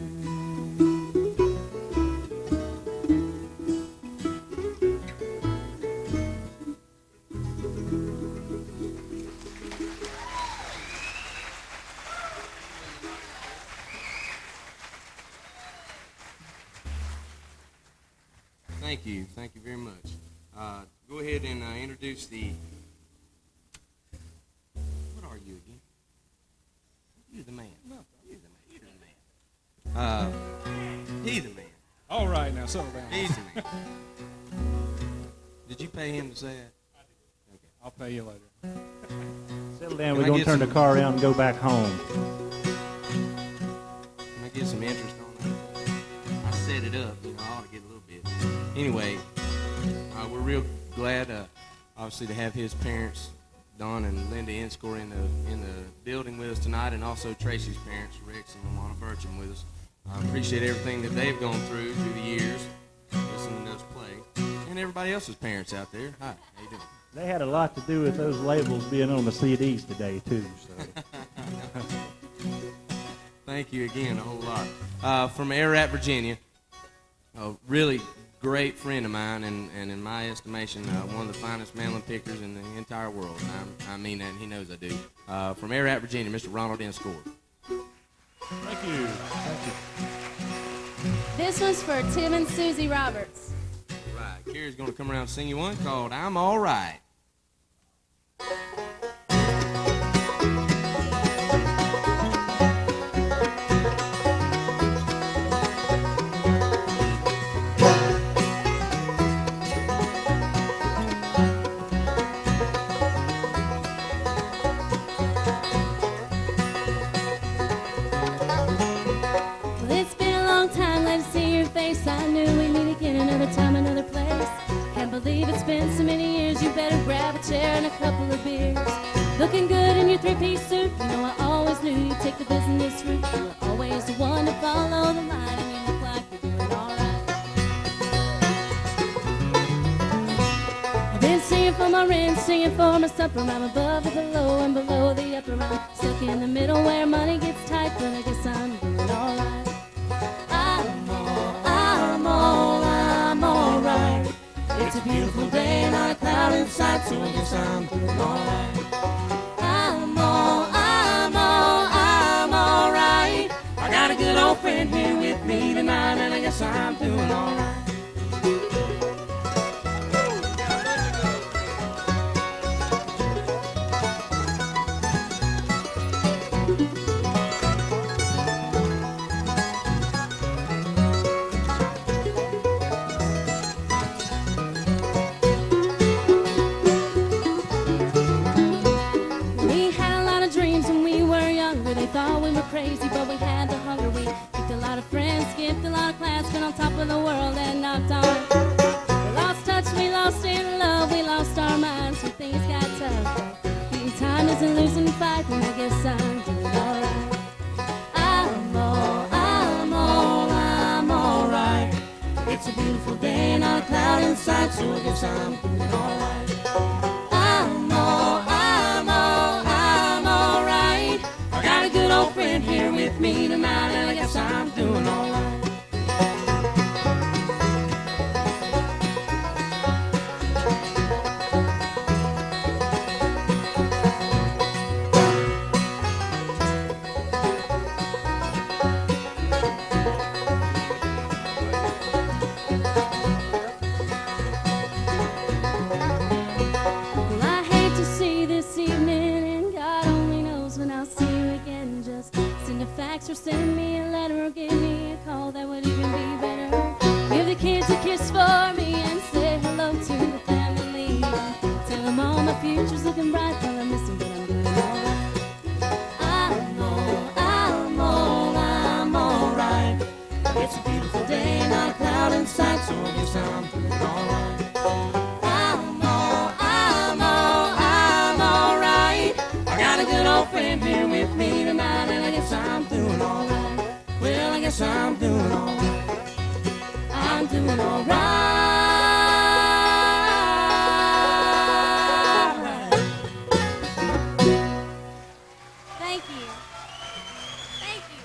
Thank you very much. Go ahead and introduce the. What are you again? You're the man. No, you're the man. You're the man. He's the man. All right, now settle down. He's the man. Did you pay him to say that? Okay. I'll pay you later. Settle down. Can We're I going get to turn the some- car around and go back home. Can I get some interest on that? I set it up. I ought to get a little bit. Anyway, we're real glad, obviously, to have his parents, Don and Linda Inscore, in the building with us tonight, and also Tracy's parents, Rex and Alana Bircham, with us. I appreciate everything that they've gone through the years, listening to us play, and everybody else's parents out there. Hi, how you doing? They had a lot to do with those labels being on the CDs today, too. So. Thank you again a whole lot. From Ararat, Virginia, a really great friend of mine, and in my estimation, one of the finest mandolin pickers in the entire world. And I mean that, and he knows I do. From Ararat, Virginia, Mr. Ronald Inscore. Thank you. Thank you. This one's for Tim and Susie Roberts. Right, Carrie's going to come around and sing you one called I'm All Right. Well, it's been a long time, glad to see your face. I knew we'd meet again another time, another place. Can't believe it's been so many years. You better grab a chair and a couple of beers. Looking good in your three-piece suit. You know I always knew you'd take the business route. You were always the one to follow the line, and you look like you're doing all right. I've been singing for my rent, singing for my supper. I'm above the below and below the upper. I'm stuck in the middle where money gets tight, but I guess I'm doing all right. I'm all right. It's a beautiful day, not a cloud in sight, so I guess I'm doing all right. I'm all right. I got a good old friend here with me tonight, and I guess I'm doing all right. We had a lot of dreams when we were younger. They thought we were crazy, but we had the hunger. We picked a lot of friends, skipped a lot of class, been on top of the world and knocked on. We lost touch, we lost in love, we lost our minds when things got tough. Beating time isn't losing fight, and I guess I'm doing all right. I'm all right. It's a beautiful day, not a cloud in sight, so I guess I'm doing all right. I'm all right. I got a good old friend here with me tonight, and I guess I'm doing all right. Well, I hate to see this evening, and God only knows when I'll see you again. Just send a fax or send me a letter or give me a call, that would even be better. Give the kids a kiss for me and say hello to the family. Tell them all my future's looking bright, while I miss them, but I'm doing all right. I'm all right. It's a beautiful day, not a cloud in sight, so I guess I'm doing all right. I'm all right. I got a good old friend here with me tonight, and I guess I'm doing all right. Well, I guess I'm doing all right. I'm doing all right. Thank you. Thank you.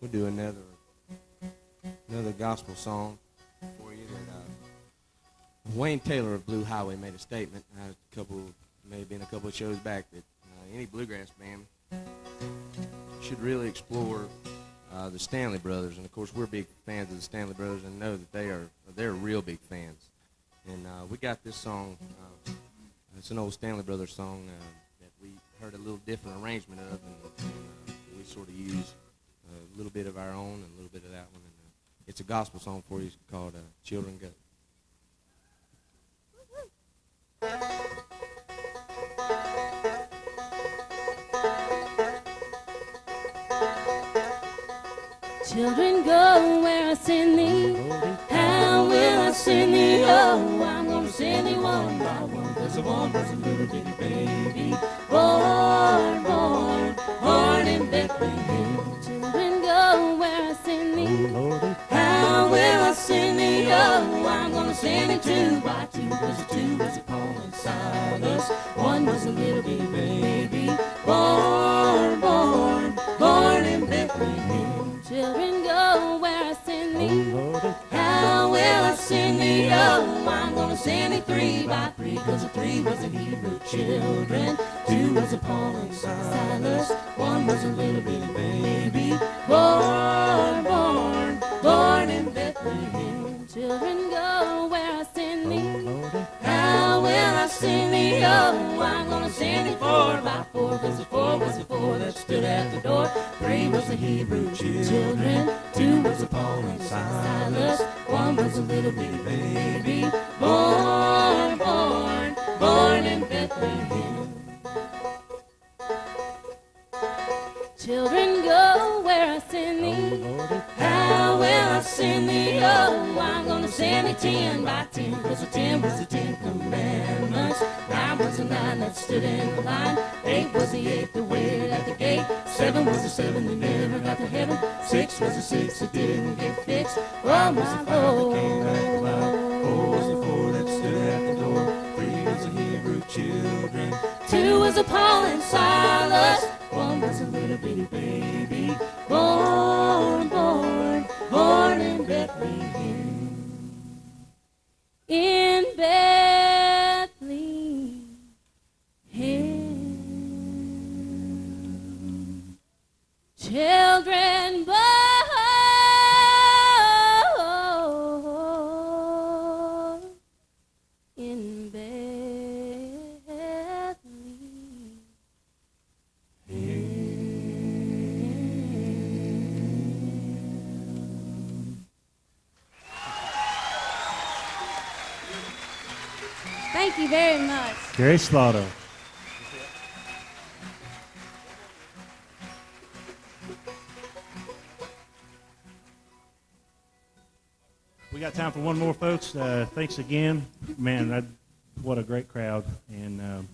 We'll do another gospel song for you that Wayne Taylor of Blue Highway made a statement maybe in a couple of shows back that any bluegrass band should really explore the Stanley Brothers, and of course we're big fans of the Stanley Brothers and know that they're real big fans. And we got this song. It's an old Stanley Brothers song that we heard a little different arrangement of, and we sort of use a little bit of our own and a little bit of that one. And it's a gospel song for you called "Children Go." Children, go where I send thee. How will I send thee? Oh, I'm gonna send thee one by one. 'Cause the one was a little bitty baby, born, born, born in Bethlehem. Children, go where I send thee. How will I send thee? Oh, I'm gonna send thee two by two. 'Cause the two was a Paul and Silas. One was a little bitty baby, born, born, born in Bethlehem. Children, go where I send thee. How will I send thee? Oh, I'm gonna send thee three by three. 'Cause the three was the Hebrew children. Two was a Paul and Silas. One was a little bitty baby, born, born, born in Bethlehem. Children, go where I send thee. How will I send thee? Oh, I'm gonna send thee four by four. 'Cause the four was the four that stood at the door. Three was the Hebrew children. Two was the Paul and Silas. One was a little bitty baby, born, born, born in Bethlehem. Children, go where I send thee. How will I send thee? Oh, I'm gonna send thee 10 by 10. 'Cause the 10 was the 10 commandments. 9 was the 9 that stood in the line. 8 was the 8 that waited at the gate. 7 was the 7 that never got to heaven. 6 was the 6 that didn't get fixed. 1 was the 5 that came back alive. 4 was the 4 that stood at the door. 3 was the Hebrew children. 2 was the Paul and Silas. 1 was a little bitty baby, born, born, born in Bethlehem. In Bethlehem. Children born in Bethlehem. Thank you very much. Carrie Slaughter. We got time for one more, folks. Thanks again. Man, what a great crowd. And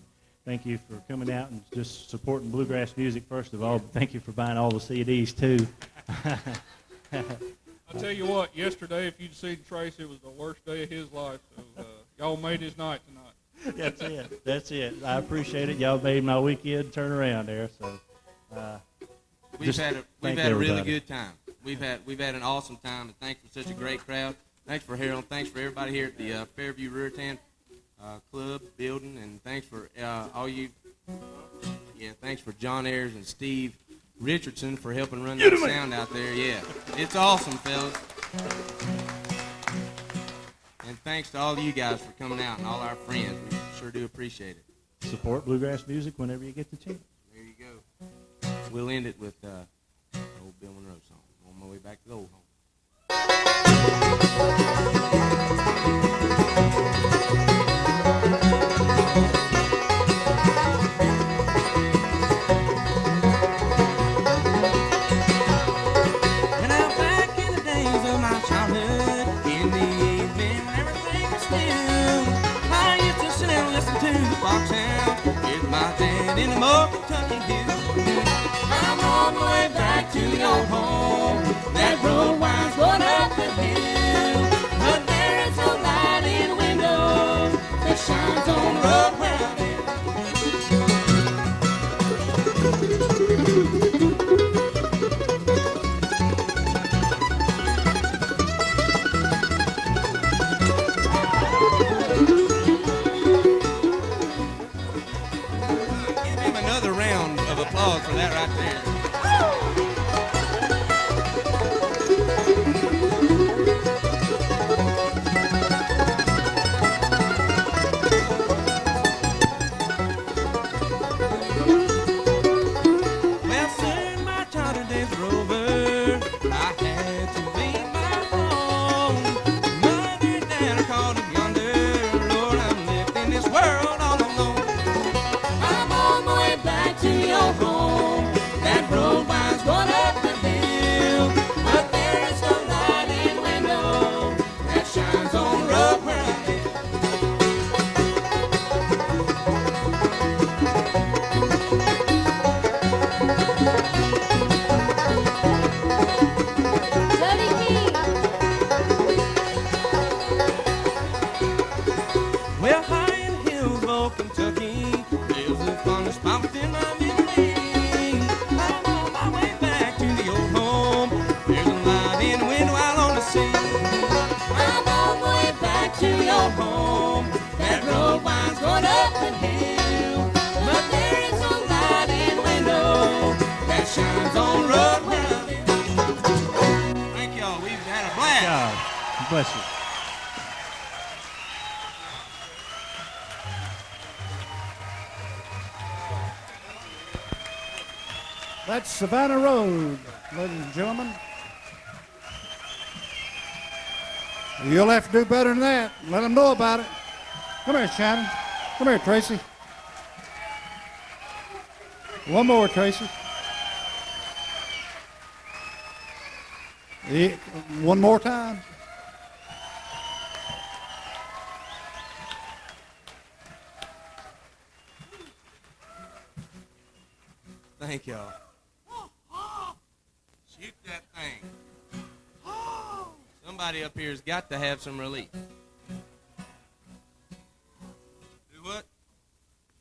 thank you for coming out and just supporting bluegrass music, first of all. But thank you for buying all the CDs, too. I'll tell you what, yesterday, if you'd seen Tracy, it was the worst day of his life. So y'all made his night tonight. That's it. That's it. I appreciate it. Y'all made my weekend turn around there. So We've had a really good time. We've had an awesome time, and thanks for such a great crowd. Thanks for Harold. Thanks for everybody here at the Fairview Ruritan Club building, and thanks for all you. Yeah, thanks for John Ayers and Steve Richardson for helping run that sound out there. Yeah, it's awesome, fellas. And thanks to all of you guys for coming out and all our friends. We sure do appreciate it. Support bluegrass music whenever you get the chance. There you go. We'll end it with the old Bill Monroe song, On My Way Back to the Old Home. In the old Kentucky hills, I'm on my way back to the old home. That road winds going up the hill, but there is no light in the window that shines on the road where I live. right there. Well, soon my charter days were over. I had to leave my home. Mother and dad are called up yonder. Lord, I'm left in this world all alone. I'm on my way back to your home. That road winds going up the hill, but there is no light in window that shines on the road where I live. Jody King. Well, high in the hills of Kentucky, lives a fondest spot within my memory. I'm on my way back to the old home. There's a light in the window out on the sea. I'm on my way back to your home. That road winds going up the hill, but there is no light in the window that shines on the road where I live. Thank y'all. We've had a blast. God bless you. That's Savannah Road, ladies and gentlemen. You'll have to do better than that. Let them know about it. Come here, Shannon. Come here, Tracy. One more, Tracy. Yeah, one more time. Thank y'all. Shoot that thing. Somebody up here's got to have some relief. Do what?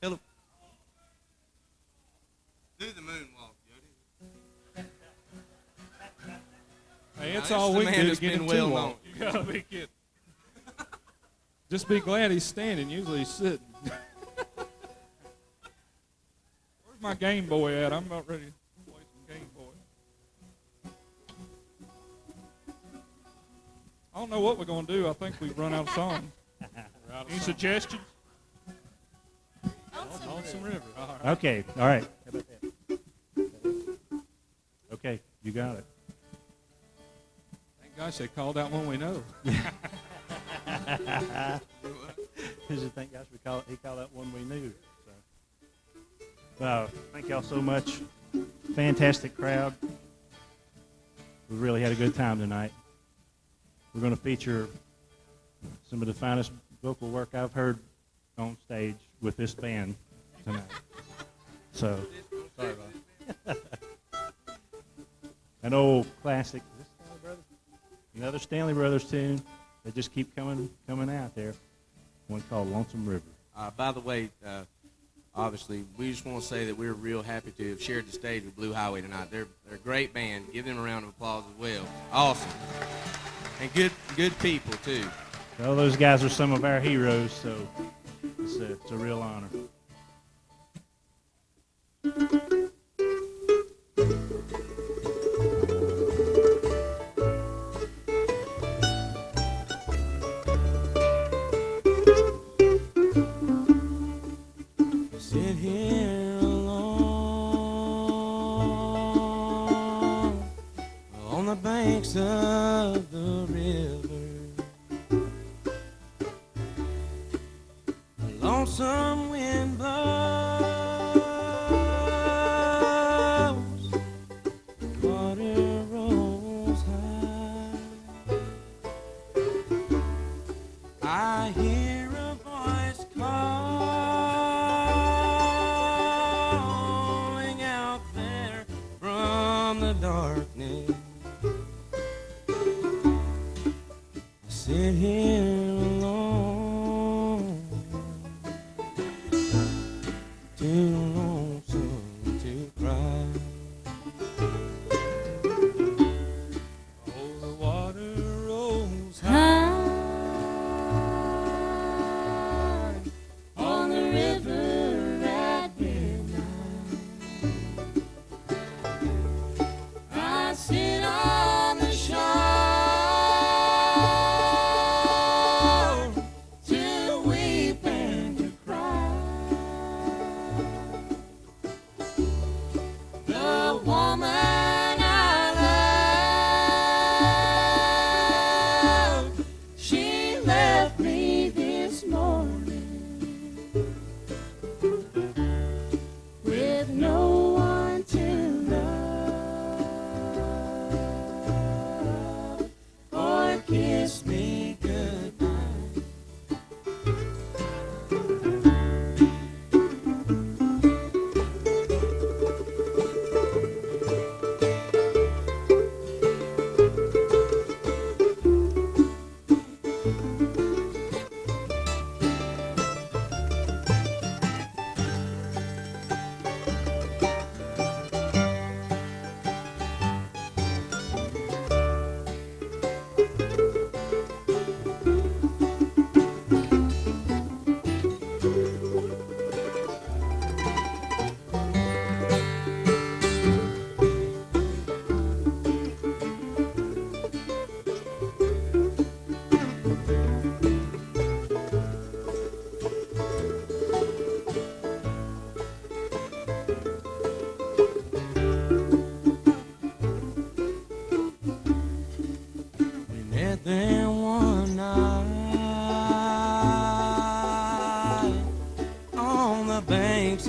Hello. Do the moonwalk, Jody. Hey, it's Now, all this we is a can man do that's to get been him well to known. walk. You gotta be kidding. Just be glad he's standing. Usually he's sitting. Where's my Game Boy at? I'm about ready to play some Game Boy. I don't know what we're gonna do. I think we've run out of songs. Any suggestions? Lonesome River. All right. Okay, all right. How about that? Okay, you got it. Thank gosh they called out one we know. Thank gosh he called that one we knew. So, thank y'all so much. Fantastic crowd. We really had a good time tonight. We're going to feature some of the finest vocal work I've heard on stage with this band tonight. So, sorry about it. An old classic. Is this Stanley Brothers? Another Stanley Brothers tune. They just keep coming out there. One called Lonesome River. By the way, obviously, we just want to say that we're real happy to have shared the stage with Blue Highway tonight. They're a great band. Give them a round of applause as well. Awesome. And good people, too. Well, those guys are some of our heroes, so it's a real honor. Sit here alone on the banks of the river. A lonesome wind blows, water rolls high. I hear a voice calling out there from the darkness. I sit here alone, too lonesome to cry. Oh, the water rolls high.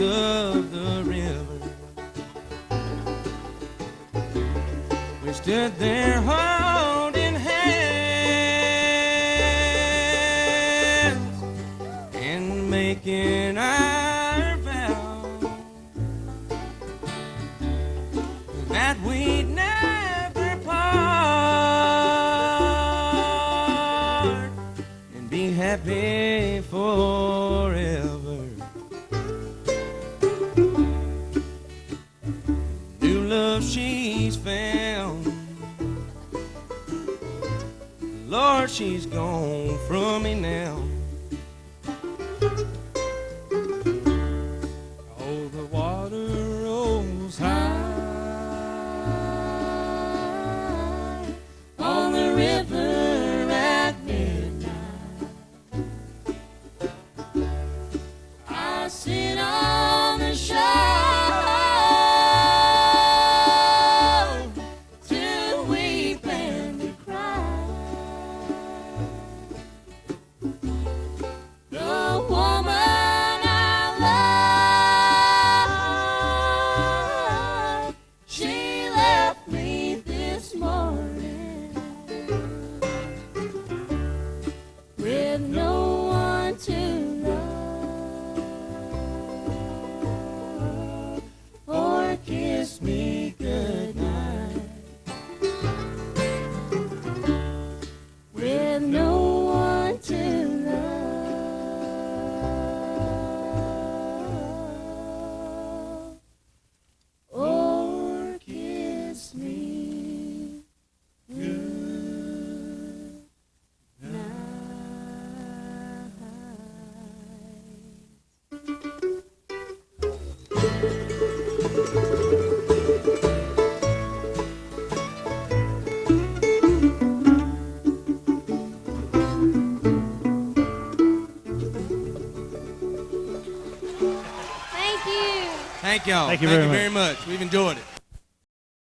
Of the river, we stood there holding hands and making our vow that we'd never part and be happy forever. She's found, Lord, she's gone from me now. Oh, the water rolls high on the river at midnight. I sit on the shore Thank y'all. Thank you Thank very you very much. We've enjoyed it.